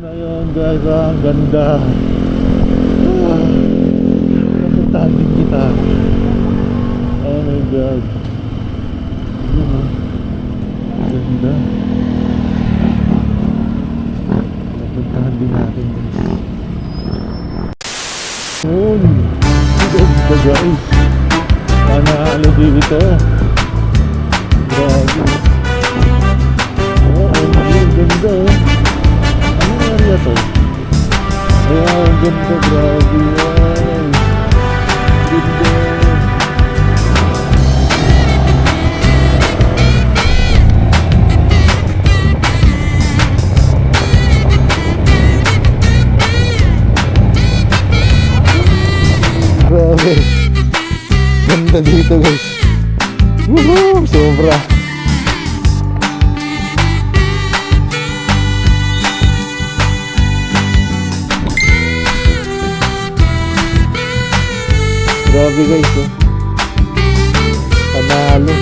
na yun guys, ang ganda. Napuntahan din kita. Oh my god. Yun o, ganda. Napuntahan din natin guys. Yun, ganda guys. Panalo dito. Grabe. Oo, ang ganda oh. Anong area to? Wow, ang ganda, grabe. Wow, ganda. Grabe. Ganda dito guys. Woohoo! Sobra. Grabe guys oh. Panalo.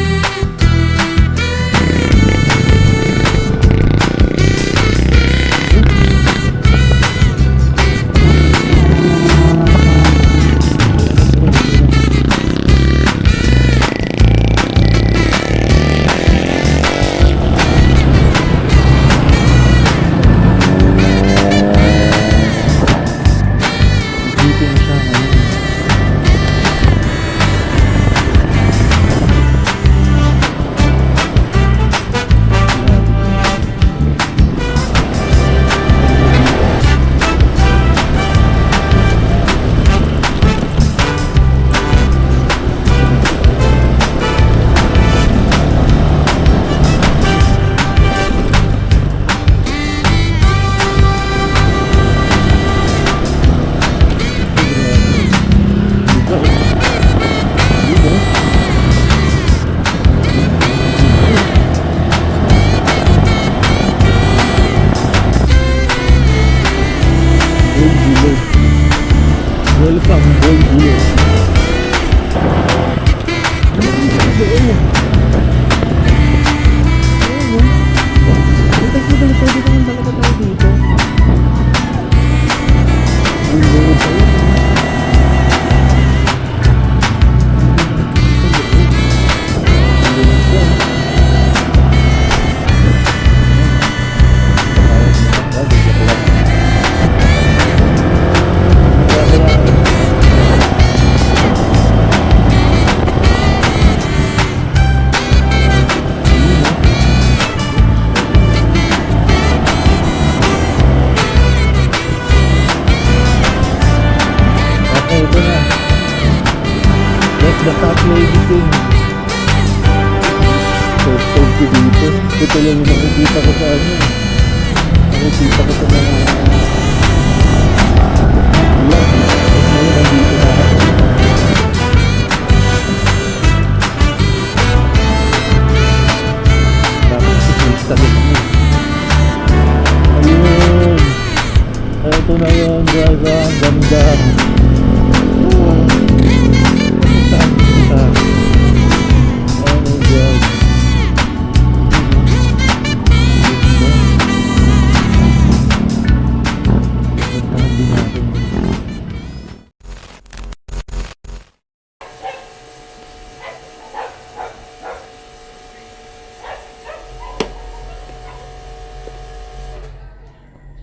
Welcome, Gold Village. The top lady thing. So ko dito. Ito lang yung nakikita ko sa ano. Nakikita ko sa mga vlog. Ngayon nandito na ako. Bakit si Krista din mo? Ayun. Ito na yun guys. Ang ganda.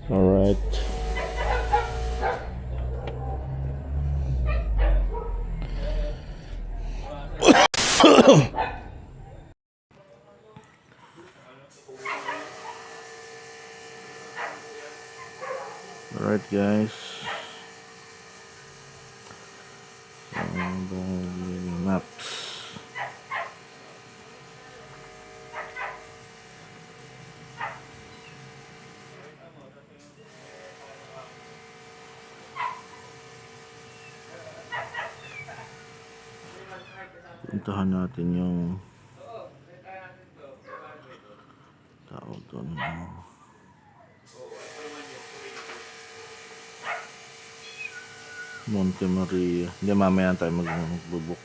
Alright. Alright guys. Maps. Puntahan natin yung tawag doon. Monte Maria. Hindi, mamaya tayo magbubuk.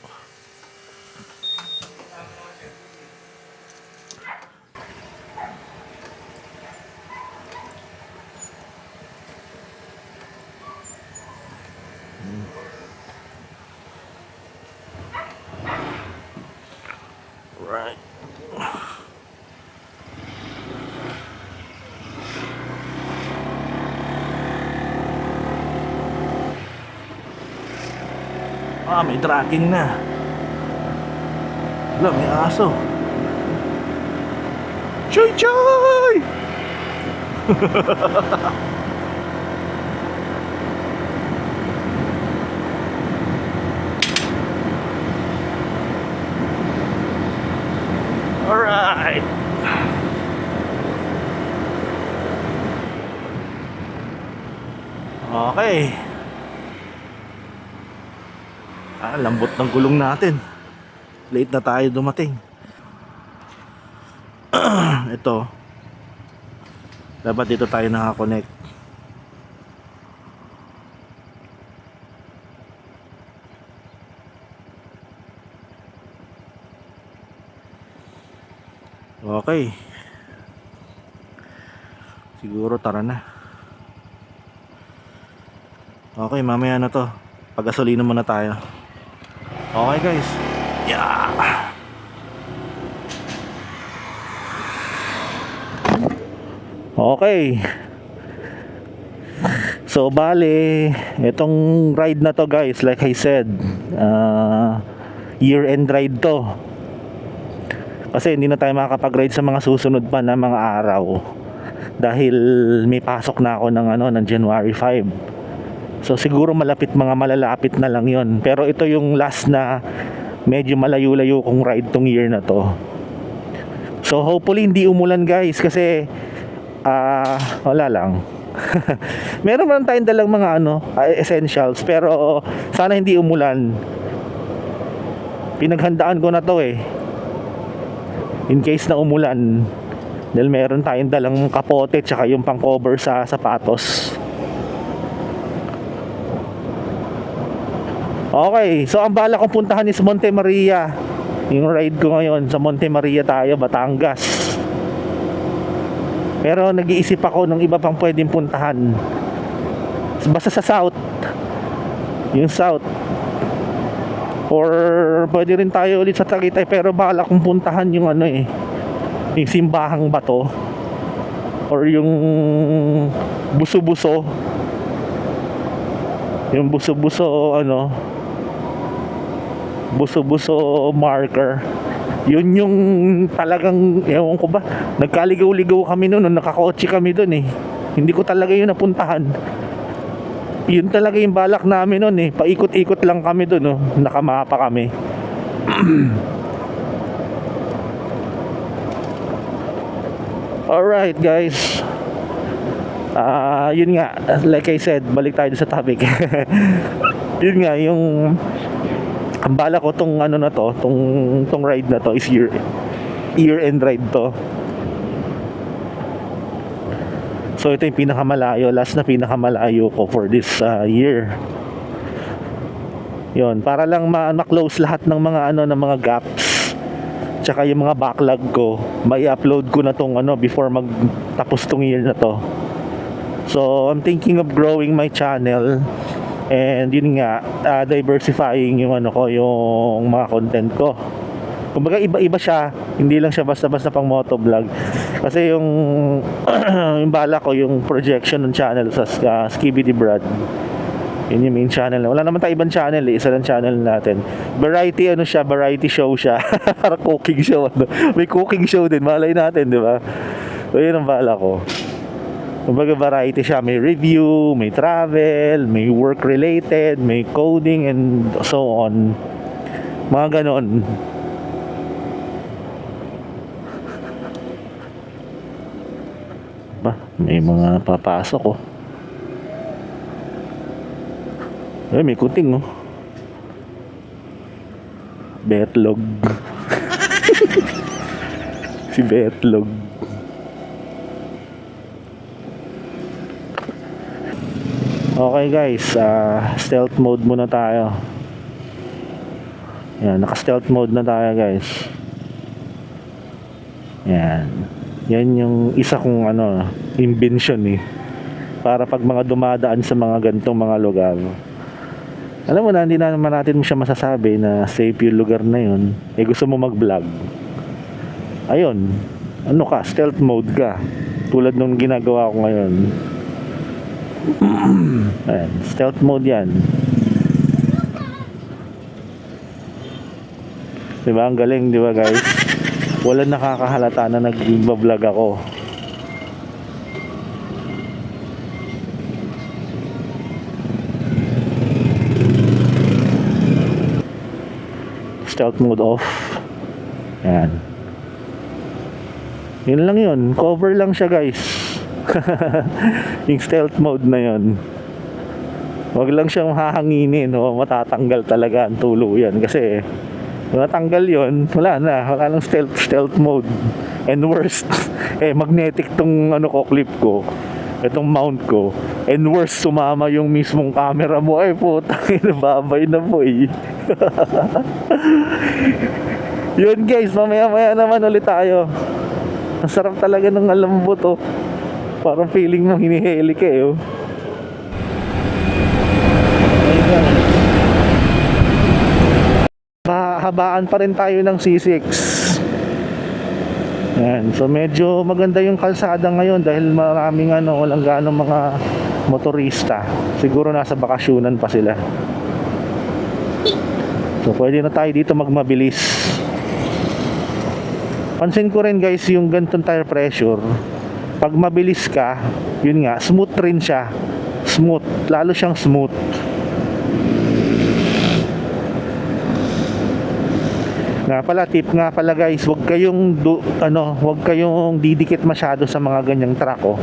Right. May tracking na. Wala, may aso. Choy choy! Alright. Okay. Lambot ng gulong natin. Late na tayo dumating. Ito. Dapat dito tayo nakakonect. Okay. Siguro tara na. Okay, mamaya na to. Pag-gasolina muna tayo. Okay guys. Yeah. Okay. So bale, itong ride na to guys, like I said, year-end ride to. Kasi hindi na tayo makakapag-ride sa mga susunod pa na mga araw. Dahil may pasok na ako ng January 5. So siguro mga malalapit na lang yon. Pero ito yung last na medyo malayo-layo kong ride tong year na to. So hopefully hindi umulan guys. Kasi wala lang. Meron man tayong dalang mga essentials. Pero sana hindi umulan. Pinaghandaan ko na to in case na umulan. Dahil meron tayong dalang kapote tsaka yung pang cover sa sapatos. Okay, so ang bala kong puntahan is Monte Maria. Yung ride ko ngayon sa Monte Maria tayo, Batangas. Pero nag-iisip ako ng iba pang pwedeng puntahan. Basta sa south. Yung south. Or pwede rin tayo ulit sa Tagaytay. Pero bala kong puntahan yung yung Simbahang Bato. Or yung Buso-Buso. Yung Buso-Buso Buso-Buso marker. Yun yung talagang ewan ko ba, nagkaligaw-ligaw kami noon, nakakotse kami doon hindi ko talaga yun napuntahan. Yun talaga yung balak namin noon paikot-ikot lang kami doon nakamapa kami. Alright guys, yun nga, like I said, balik tayo sa topic. Yun nga, yung ang bala ko tong tong ride na to is year-end ride to. So ito yung pinakamalayo, last na pinakamalayo ko for this year. Yun, para lang ma-close lahat ng mga ng mga gaps. Tsaka yung mga backlog ko, mai-upload ko na tong before magtapos tong year na to. So I'm thinking of growing my channel. And yun nga, diversifying yung yung mga content ko. Kumbaga iba-iba siya, hindi lang siya basta-basta pang motovlog. Kasi yung yung bala ko, yung projection ng channel sa Skibidi Brad. Yun yung main channel. Wala naman tayo ibang channel isa lang channel natin. Variety variety show siya. Cooking show May cooking show din, malay natin, di ba? So yun ang bala ko. Kumbaga variety siya, may review, may travel, may work related, may coding and so on. Mga ganon. May mga papasok may kuting Betlog. Si Betlog. Okay guys, stealth mode muna tayo. Yan, naka-stealth mode na tayo guys. Yan. Yan yung isa kong invention para pag mga dumadaan sa mga ganitong mga lugar, Alam mo na, hindi na naman natin siya masasabi na safe yung lugar na yun. Eh gusto mo mag-vlog. Ayun, ano ka, stealth mode ka. Tulad nung ginagawa ko ngayon. Ayan, stealth mode yan. Diba, ang galing, diba guys? Walang nakakahalata na nag-vlog ako. Stealth mode off. Ayan. Yun lang yun. Cover lang siya guys. Yung stealth mode na yun. Wag lang siyang hahanginin o matatanggal talaga ang tuluyan. Kasi natanggal yun, wala lang stealth mode. And worst, magnetic tong clip ko, itong mount ko. And worst, sumama yung mismong camera mo. Ay puta, nababay na po eh. Yun guys, mamaya naman ulit tayo. Ang sarap talaga ng alambot oh. Parang feeling mo hinihili ka eh oh. Habaan pa rin tayo ng C6. Yan. So medyo maganda yung kalsada ngayon dahil maraming walang gaano mga motorista. Siguro nasa bakasyonan pa sila. So pwede na tayo dito magmabilis. Pansin ko rin guys yung ganitong tire pressure. Pag mabilis ka, yun nga, smooth rin siya. Smooth, lalo siyang smooth. Tip nga pala guys, huwag kayong didikit masyado sa mga ganyang truck oh.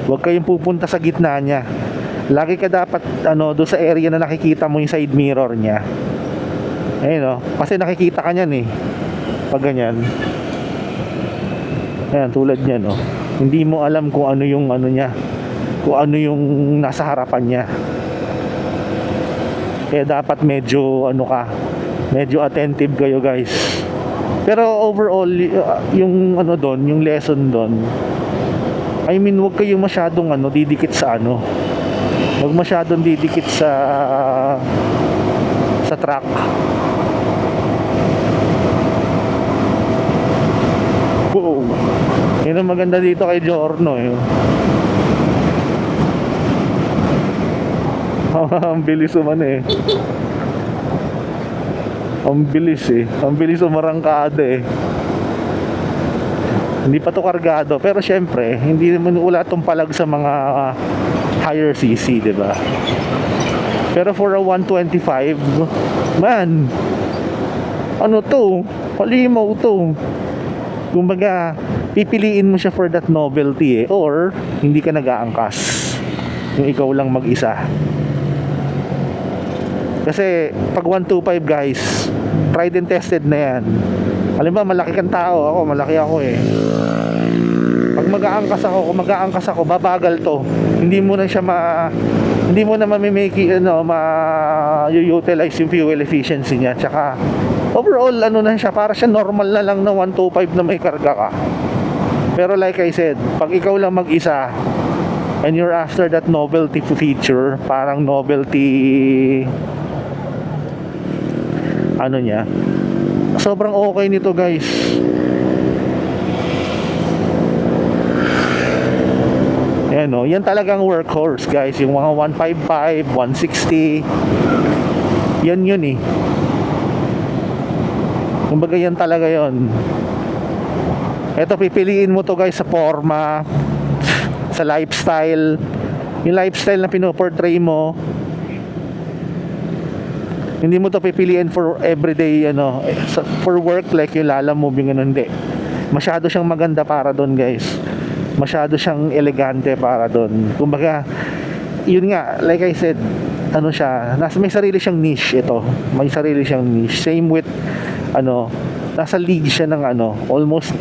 Huwag kayong pupunta sa gitna niya. Lagi ka dapat do sa area na nakikita mo yung side mirror niya. Ayun oh, kasi nakikita ka niyan eh. Pag ganyan. Ayan, tulad niyan oh. Hindi mo alam kung ano yung niya. Kung ano yung nasa harapan niya. Kaya dapat medyo medyo attentive kayo guys. Pero overall yung doon, yung lesson doon, I mean wag kayo masyadong didikit sa wag masyadong didikit sa truck. Wow. Yun ang maganda dito kay Giorno eh. Ang bilis eh. Ang bilis umarangkada eh. Hindi pa to kargado, pero syempre hindi naman wala tong palag sa mga higher CC, diba? Pero for a 125, man, to? Halimaw to. Kumbaga, pipiliin mo siya for that novelty eh, or hindi ka nag-aangkas yung ikaw lang mag-isa. Kasi pag 125 guys, tried and tested na yan. Alam ba, malaki kang tao, malaki ako eh. Pag mag-aangkas ako, babagal to. Hindi mo na ma-utilize yung fuel efficiency niya. Tsaka overall na siya, para siya normal na lang na 125 na may karga ka. Pero like I said, pag ikaw lang mag-isa and you're after that novelty feature, parang novelty niya, sobrang okay nito guys. Ayan o, yan talagang workhorse guys. Yung mga 155, 160, yan yun eh. Kumbaga yan talaga yun. Eto, pipiliin mo to guys sa forma, sa lifestyle. Yung lifestyle na pinoportray mo, hindi mo to pipiliin for everyday for work, like yung Lala Move, yung hindi. Masyado siyang maganda para doon guys. Masyado siyang elegante para doon. Kumbaga, yun nga, like I said, may sarili siyang niche ito. May sarili siyang niche. Same with nasa league siya ng almost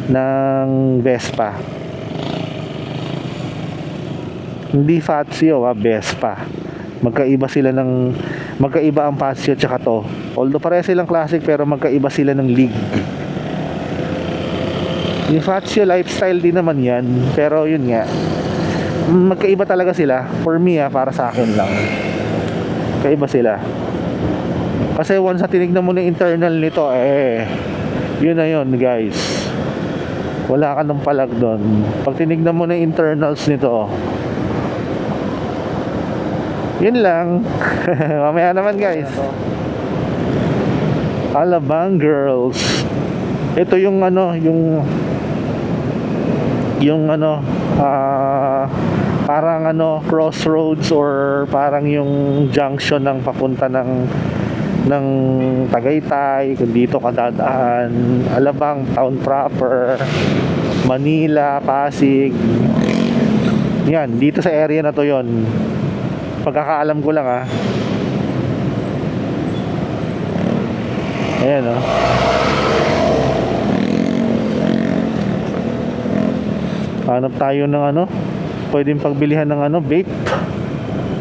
ng Vespa. Hindi Fazio, Vespa. Magkaiba ang Fazio tsaka to. Although pareho silang classic, pero magkaiba sila ng league. Yung Fazio lifestyle din naman yan, pero yun nga, magkaiba talaga sila. For me para sa akin lang. Kaiba sila. Kasi once na tinignan mo na internal nito, yun na yun guys. Wala ka ng palag doon. Pag tinignan mo na internals nito, yun lang. Mamaya naman guys. Alabang girls. Ito yung parang crossroads or parang yung junction ng papunta ng Tagaytay, kung dito ka dadaan. Alabang town proper, Manila, Pasig. Yan, dito sa area na to yon. Pagkakaalam ko lang ayan hanap tayo ng pwedeng pagbilihan ng vape.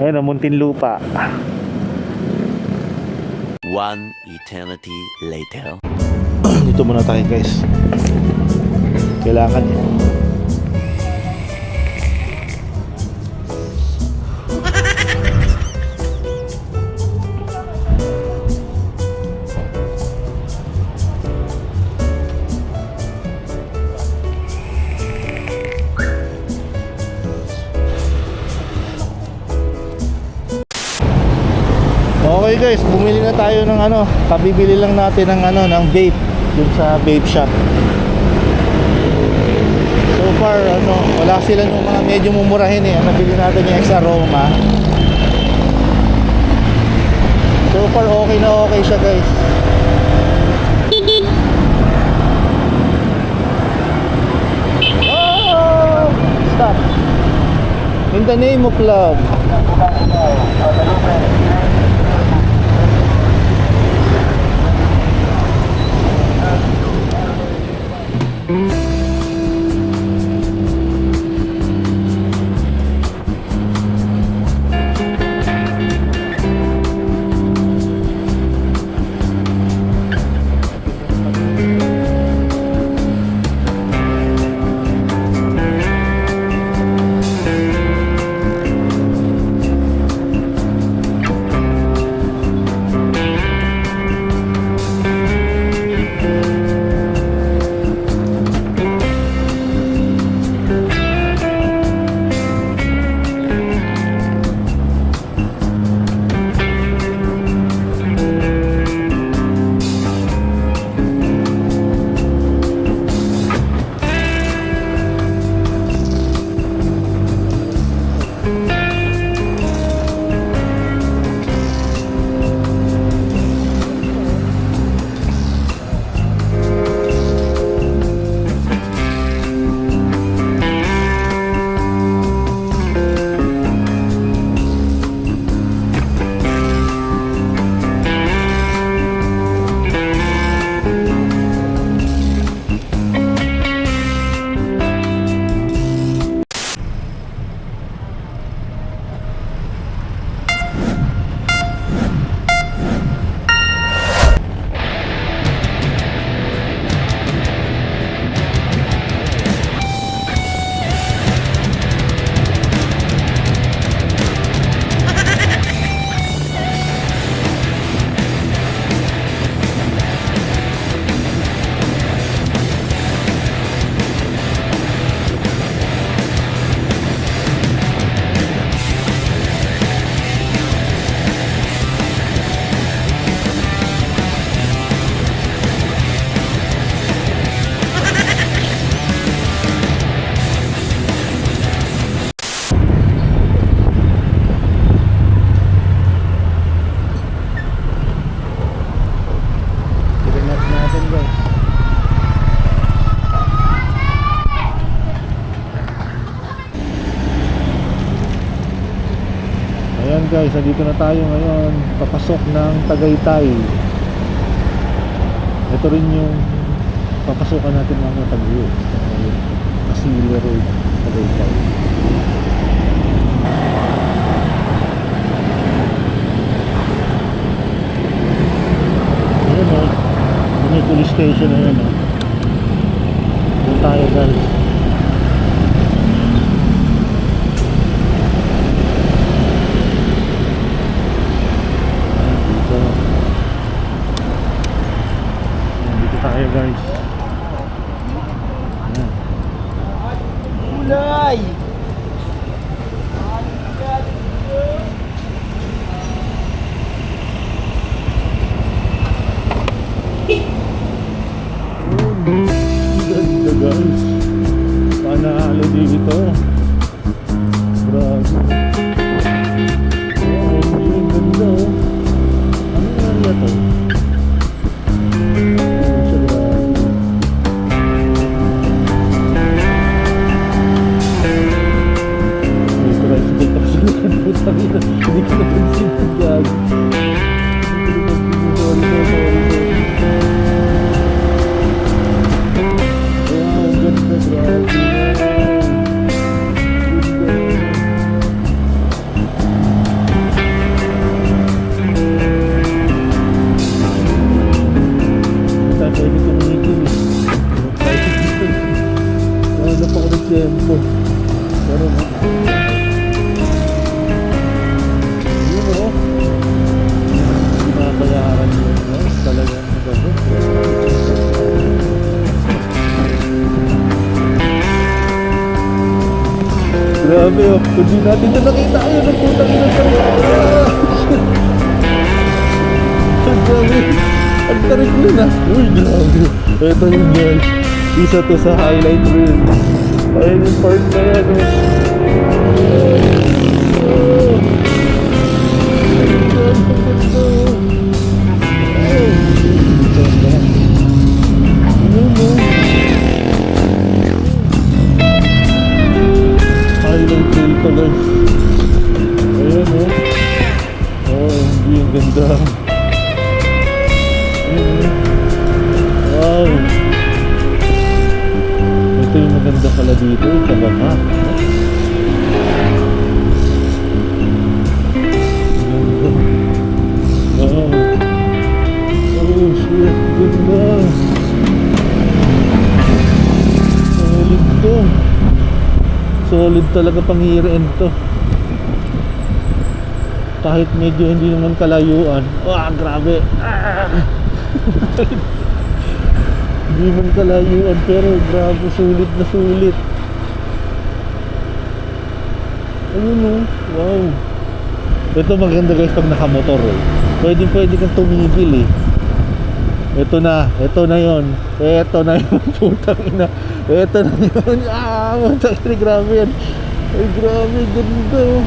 Ayan Muntinlupa. One eternity later. Dito muna tayo guys. Kailangan Okay guys, bumili na tayo ng kabibili lang natin ng vape dun sa vape shop. So far wala sila yung mga medyo mumurahin nabili natin yung X-Aroma. So far okay na okay siya guys. Oh, stop. In the name of love. Ayan guys, nandito na tayo ngayon, papasok ng Tagaytay. Ito rin yung papasokan natin mga Taguig, Casilla Road, Tagaytay. Ayan yun yung police station na yun doon tayo guys. Ay! Ganda guys. Panalo dito. Grabe. Oh, yung ganda oh. Ano yung area to? May tricycle pa sa lukan po sa akin. Hindi ko napansin yung gag. Tempo. Pero yun o. Binabayaran yun. Talagang gano'n. Grabe o. Kung di natin ito nakita ayun ang putang ina sa grabe. Ang tarik nun ah. Uy, grabe. Ito yun guys. Isa to sa highlight reel. Ayun yung part na yan oh. Highlight reel to guys. Ayun oh. Oh, hindi yung ganda. Wow. Ito yung maganda pala dito, sa baba. Ganda. Wow. Oh shit, ganda. Solid to. Solid talaga panghirian to. Kahit medyo hindi naman kalayuan. Wah, grabe. Hindi man kalayuan pero grabe, sulit na sulit. Ayun o, wow. Ito maganda guys pag nakamotor eh. Pwede kang tumigil eh. Ito na yon. Ito na yun, putang ina. Ito na yun. Putang ina, grabe yan. Ay grabe, ganda oh.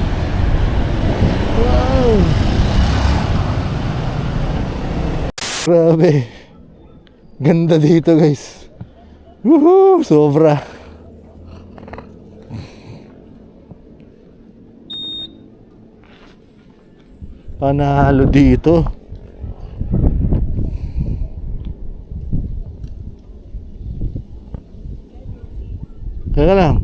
Wow. Grabe. Ganda dito guys. Woohoo! Sobra. Panalo dito. Teka lang.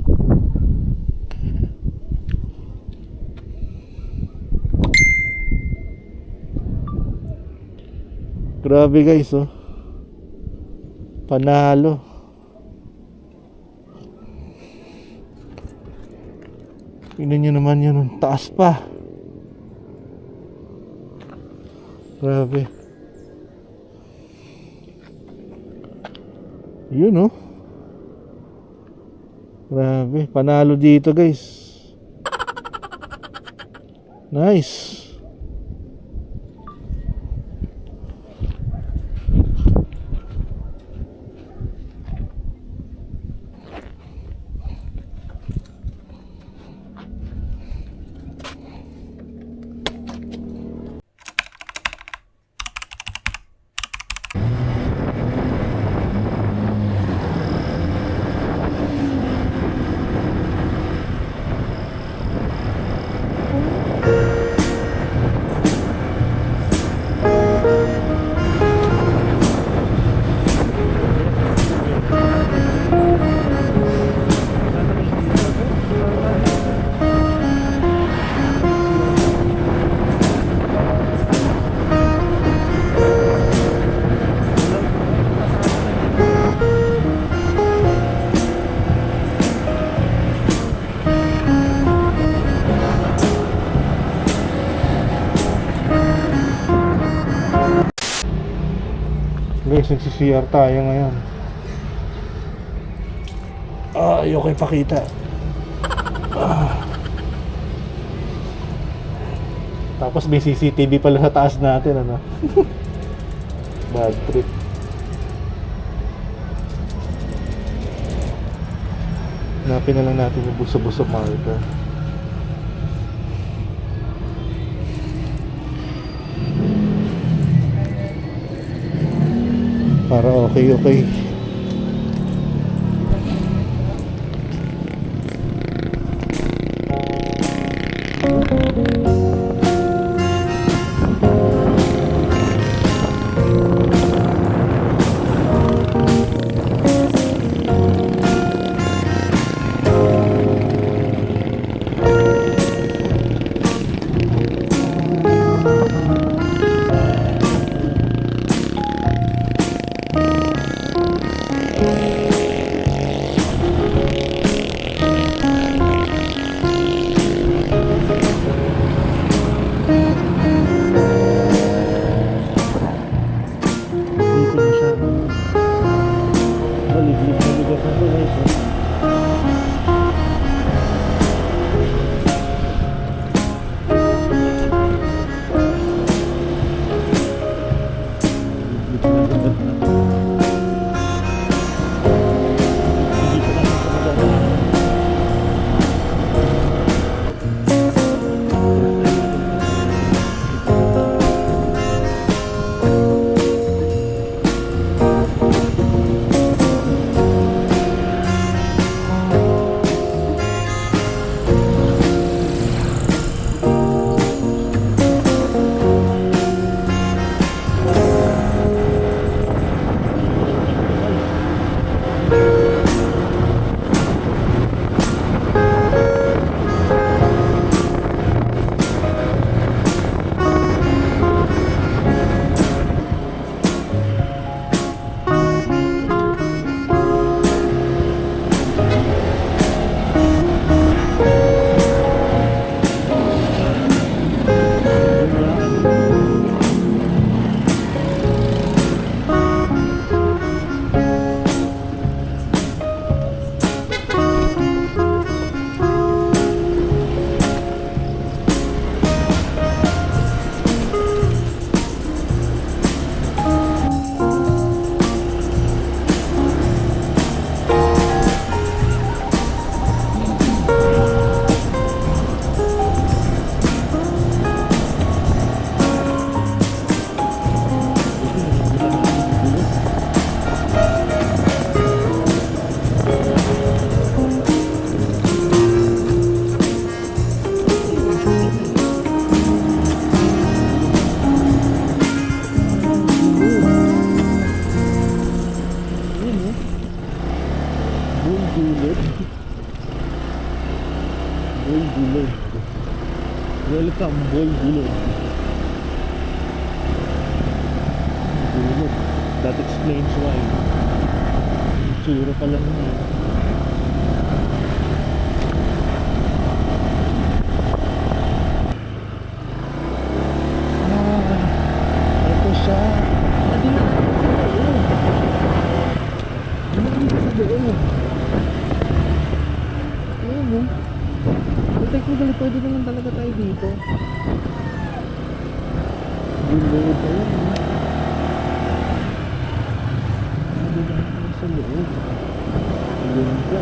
Grabe guys oh. Panalo. Tingnan nyo naman yun, taas pa. Grabe. Yun oh. Grabe, panalo dito guys. Nice. Guys, nagsi-CR tayo ngayon. Ayoko ipakita. Tapos may CCTV pala sa taas natin, ano? Bad trip. Hanapin na lang natin yung buso-buso marker. Para okay. Dito na siya. Baliglig na lugar na to, guys. Bulgulog. Welcome, Bulgulog. Bulgulog. That explains why. Tsura pa lang niya. Ito siya. Technically, pwede naman talaga tayo dito. Bulod pa yun. Pwede naman tayo sa loob. Bulod pa.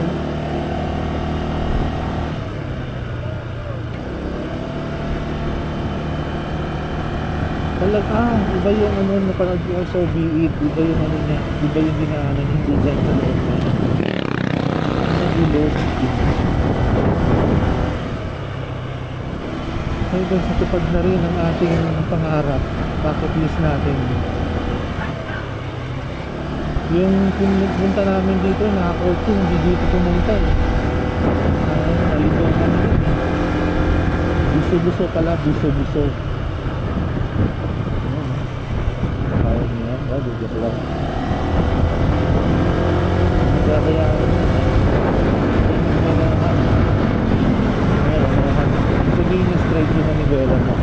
Talaga, iba yung ano, napanood ko sa V8, iba yung ano niya, iba yung dinaanan yung design na loob niya. Bulod. Hanggang sa tupad na rin ang ating pangarap, bucket list natin. Yung punta namin dito, naka-court hindi dito pumunta eh. Nalito kami. Buso-buso pala, buso-buso. Kaya niya, bigyan lang. Kaya sabihin na straight yung manibela mo.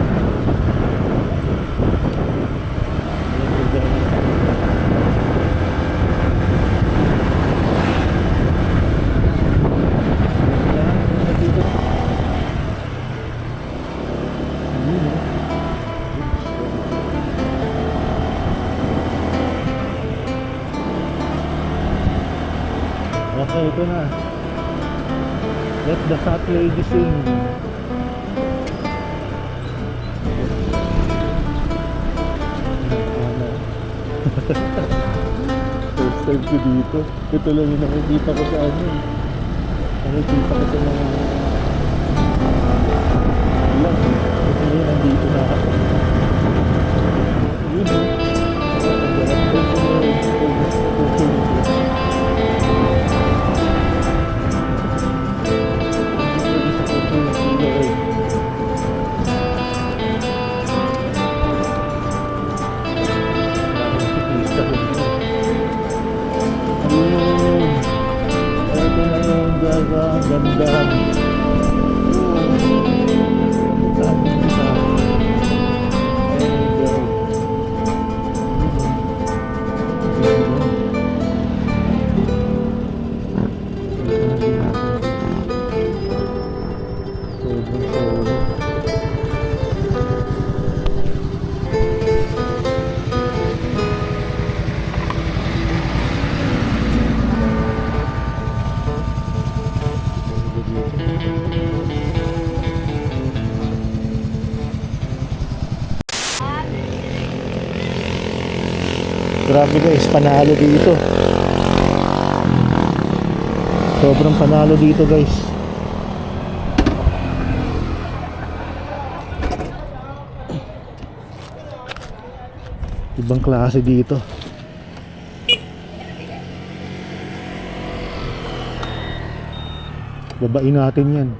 Let the fat lady sing. First time ko dito. Ito lang yung nakikita ko sa ano. Nakikita ko sa mga ilang. Ito yung nandito na ako. Yun o. Ang ganda. Grabe guys, panalo dito. Sobrang panalo dito guys. Ibang klase dito. Babain natin yan.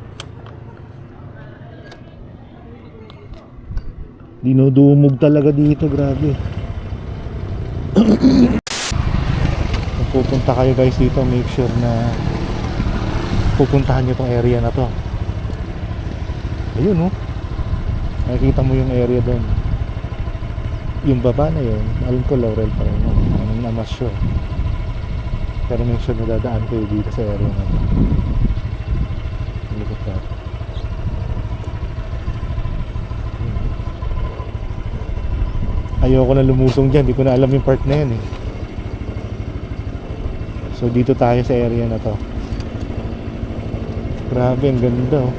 Dinudumog talaga dito, grabe. Kung pupunta kayo guys dito, make sure na pupuntahan nyo tong area na to. Ayun oh, nakikita mo yung area doon. Yung baba na yun, alam ko Laurel pa yun, I'm not sure. Pero make sure na dadaan kayo dito sa area na to. Likot ka. Ayoko na lumusong dyan, di ko na alam yung part na yun eh. So dito tayo sa area na to. Grabe, ang ganda oh.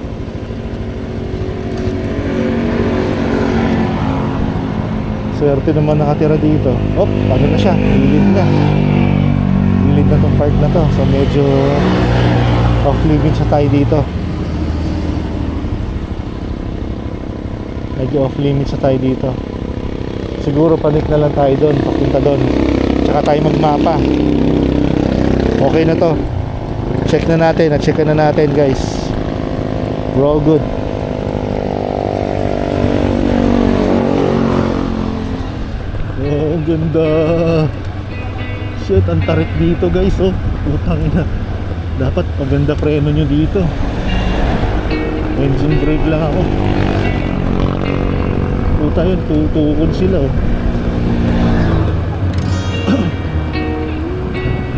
Swerte naman nakatira dito. Oh, ano na siya, gilid na. Gilid na tong part na to. So medyo off limits siya tayo dito. Medyo off limits siya tayo dito. Siguro panik na lang tayo doon, papunta doon. Tsaka tayo magmapa. Okay na to. Check na natin, na-check na natin guys. We're all good. Oh, ang ganda. Shit, ang tarik dito guys oh. Putang ina. Dapat maganda preno nyo dito. Engine brake lang ako. Puta yun, tutukod sila oh.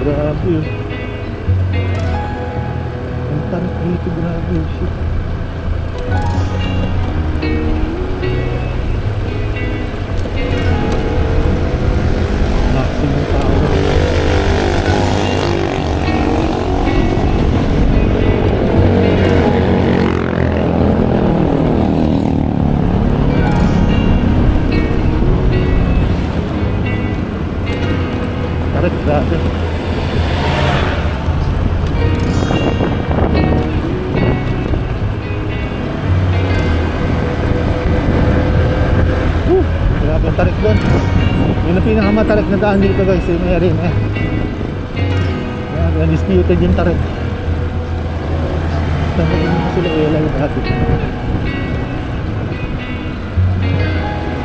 Grabe yun. Ang tarik dito, grabe oh, shit. Maximum tao na. Tarik, grabe. Grabe ang tarik doon. Yun ang pinakamatarik na daan dito guys, yung area na yan. Undisputed yung tarik. Tamayin mo sila kaya lang natin.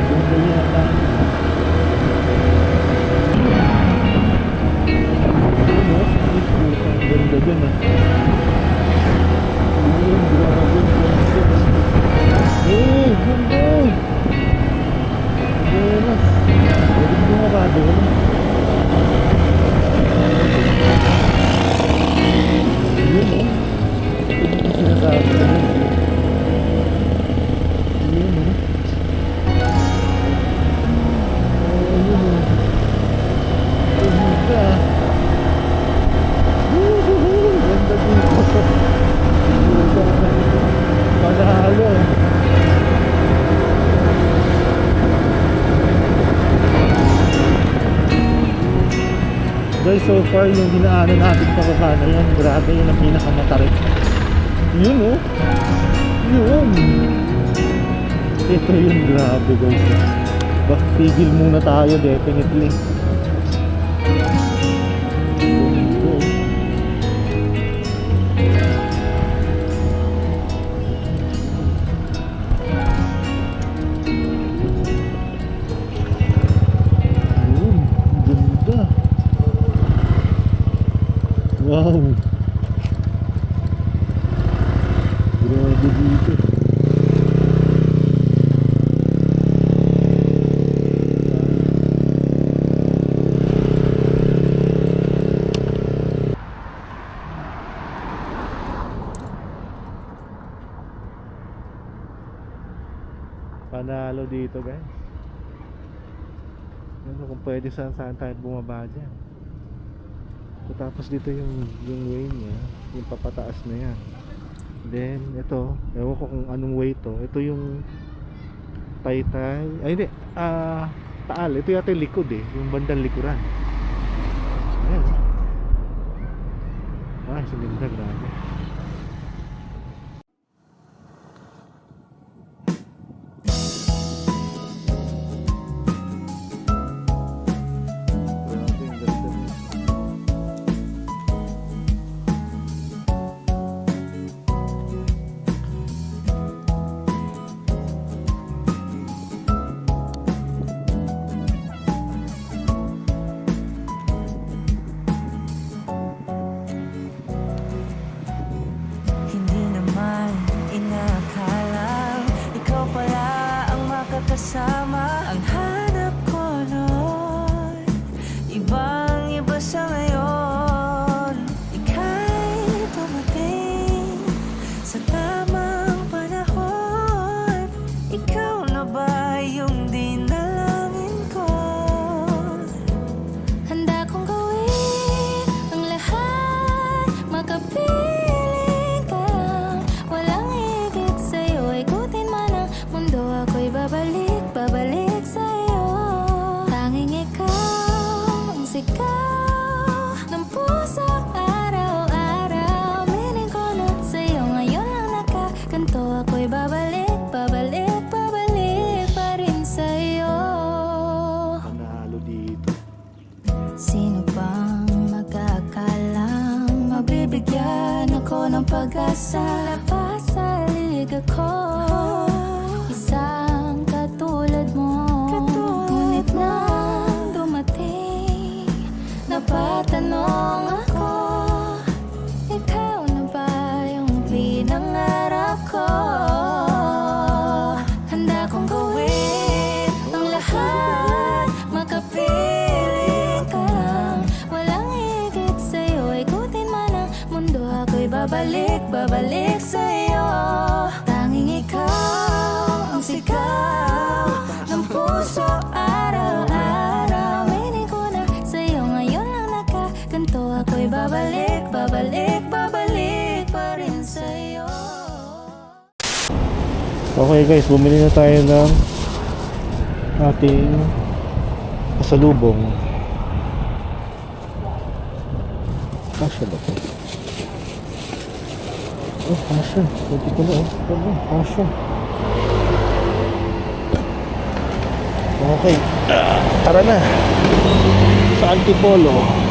Ganda yan ang daan. Ganda dyan ah. Grabe, ganda. Ganda. Buenas. Pwede mo nga doon. Yun o. Ito yung sinasabi ko doon. Yun o. Yun o. Ganda. Ganda dito. so far yung dinaanan natin pababa na yan, grabe yun ang pinakamatarik. Yun oh. Yun. Ito yung grabe guys. Bak, tigil muna tayo definitely. Yun. Yun, ganda. Wow. Grabe dito. Panalo dito guys. Ano kung pwede saan tayo bumaba dyan. So, tapos dito yung way niya, yung papataas na yan. Then ito, ewan ko kung anong way to. Ito yung Taytay. Ay hindi, Taal. Ito yata yung likod eh, yung bandang likuran. Ayan. Ay, suminda, grabe. Grabe, ang ganda niya. Hindi naman inakala ikaw pala ang makakasama. Ang hanap ko noon, ibang iba sa ngayon. Ika'y dumating sa tamang panahon. Ikaw na ba yung dinalangin ko? Handa kong gawin ang lahat, makapiling ka lang. Walang higit sa'yo, ikutin man ang mundo. Ako'y babalik, babalik sa'yo. Tanging ikaw ang sigaw ng puso araw-araw. Meaning ko na sa'yo, ngayon lang nakaganto. Ako'y babalik, babalik, babalik pa rin sa'yo. Panalo dito. Sino bang magkakalang mabibigyan ako ng pag-asa? Napasalig ako, isang katulad mo. Ngunit nang dumating, napatanong ako, ikaw na ba yung pinangarap ko? Handa kong gawin ang lahat, makapiling ka lang. Walang higit sa'yo, ikutin man ang mundo. Ako'y babalik, babalik sa'yo. Tanging ikaw ang sigaw ng puso araw-araw. Meaning ko na sa'yo, ngayon lang nakaganto. Ako'y babalik, babalik, babalik pa rin sa'yo. Okay guys, bumili na tayo ng ating pasalubong. Kasya ba ito? Oh, kasya. Pwede ko na oh. Kasya. Okay. Tara na. Sa Antipolo.